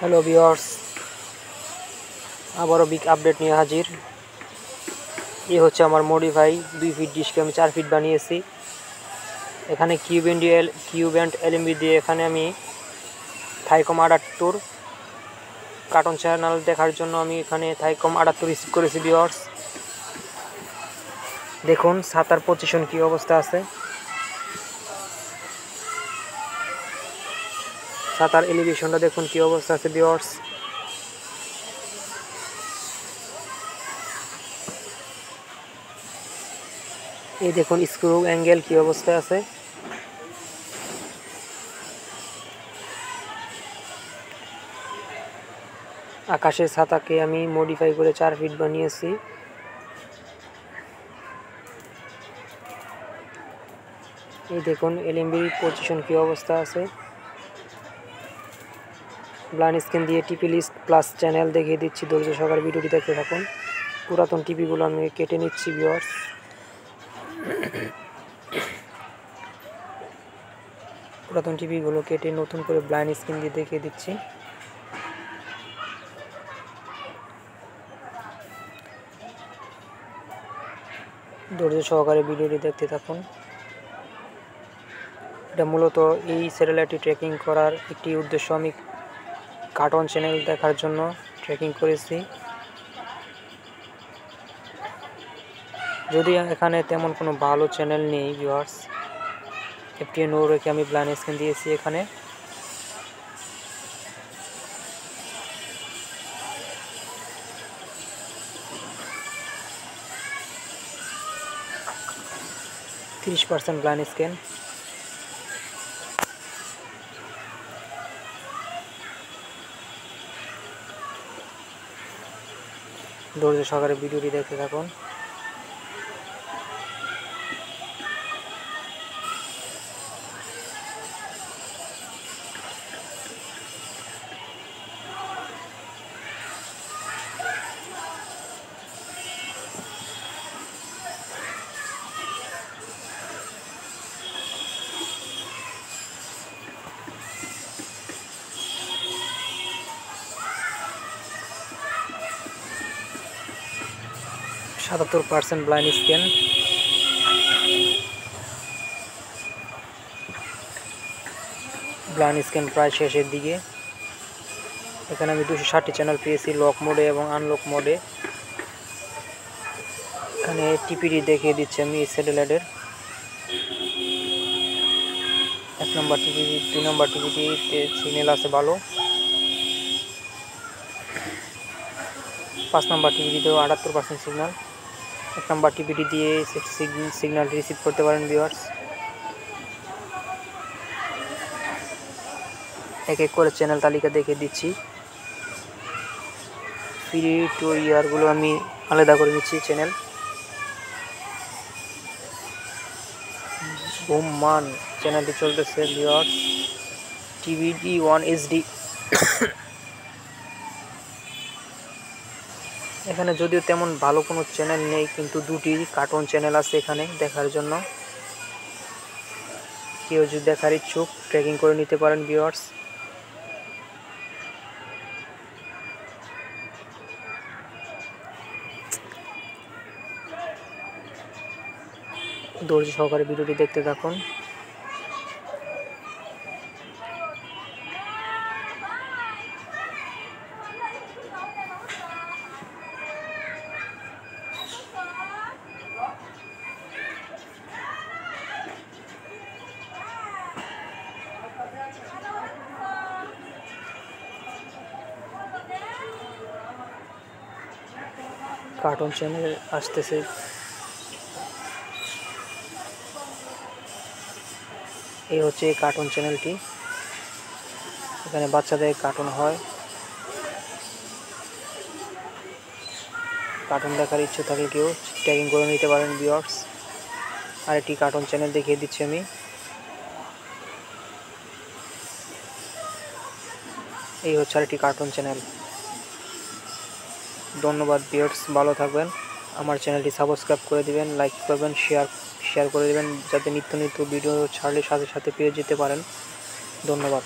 Hello viewers, আবারও big update নিয়ে হাজির। এই হচ্ছে আমার মডিফাই 2 ফিট ডিশকে আমি 4 ফিট বানিয়েছি। এখানে কিউ ব্যান্ড এলএমবি দিয়ে এখানে আমি থাইকম 78 কার্টুন চ্যানেল দেখার জন্য আমি এখানে থাইকম 78 রিসিভ করেছি। ভিউয়ার্স দেখুন ছাতার পজিশন কী অবস্থা আছে, ছাতার এলিভেশনটা দেখুন কী অবস্থা আছে। ভিউয়ার্স এই দেখুন স্ক্রু অ্যাঙ্গেল কী অবস্থায় আছে। আকাশের ছাতাকে আমি মডিফাই করে 4 ফিট বানিয়েছি। এই দেখুন এলএমবির পজিশন কী অবস্থা আছে। ব্লাইন্ড স্ক্রিন দিয়ে টিপি লিস্ট প্লাস চ্যানেল দেখিয়ে দিচ্ছি, ধৈর্য সহকারে ভিডিওটি দেখতে থাকুন। পুরাতন টিপিগুলো আমি কেটে নিচ্ছি। ভিউয়ার্স পুরাতন টিপিগুলো কেটে নতুন করে ব্লাইন্ড স্ক্রিন দিয়ে দেখিয়ে দিচ্ছি। ধৈর্য সহকারে ভিডিওটি দেখতে থাকুন। এটা মূলত এই স্যাটেলাইটটি ট্র্যাকিং করার একটি উদ্দেশ্য, আমি কার্টুন চ্যানেল দেখার জন্য ট্র্যাকিং করেছি। যদি এখানে তেমন কোনো ভালো চ্যানেল নেই ভিউয়ার্স, FTNO রেখে আমি ব্লাইন্ড স্ক্রিন দিয়েছি। এখানে %30 ব্লাইন্ড স্ক্রিন। ধৈর্য সহকারে ভিডিওটি দেখতে থাকুন। %77 ব্লাইন্ড স্ক্রিন। ব্লাইন্ড স্ক্রিন প্রায় শেষের দিকে। এখানে আমি 260টি চ্যানেল পেয়েছি লক মোডে এবং আনলক মোডে। এখানে টিপিটি দেখিয়ে দিচ্ছি আমি স্যাটেলাইটের। 1 নম্বর টিপিটি, 2 নম্বর টিপিটিতে সিগন্যাল আছে ভালো। 5 নম্বর টিপিটিতেও 78% সিগন্যাল। 1 নম্বর টিপিটি দিয়ে সিগন্যাল রিসিভ করতে পারেন। ভিউয়ার্স এক এক করে চ্যানেল তালিকা দেখিয়ে দিচ্ছি। ফ্রি টু ইয়ারগুলো আমি আলাদা করে নিচ্ছি চ্যানেল। মান চ্যানেলটি চলতেছে ভিউয়ার্স TVD 1 HD। এখানে যদিও তেমন ভালো কোনো চ্যানেল নেই, কিন্তু 2টি কার্টুন চ্যানেল আছে এখানে দেখার জন্য। কেউ যদি দেখার ইচ্ছুক ট্র্যাকিং করে নিতে পারেন। ভিউয়ার্স ধৈর্য সহকারে ভিডিওটি দেখতে থাকুন। কার্টুন চ্যানেল আসতেছে। এই হচ্ছে এই কার্টুন চ্যানেলটি। এখানে বাচ্চাদের কার্টুন হয়। কার্টুন দেখার ইচ্ছে থাকলে কেউ ট্যাগিং করে নিতে পারেন। ভিউয়ার্স আরেকটি কার্টুন চ্যানেল দেখিয়ে দিচ্ছি আমি। এই হচ্ছে আরেকটি কার্টুন চ্যানেল। ধন্যবাদ ভিউয়ার্স, ভালো থাকবেন। আমার চ্যানেলটি সাবস্ক্রাইব করে দিবেন, লাইক করবেন, শেয়ার করে দিবেন, যাতে নিত্য ভিডিও ছাড়লে সাথে সাথে পেয়ে যেতে পারেন। ধন্যবাদ।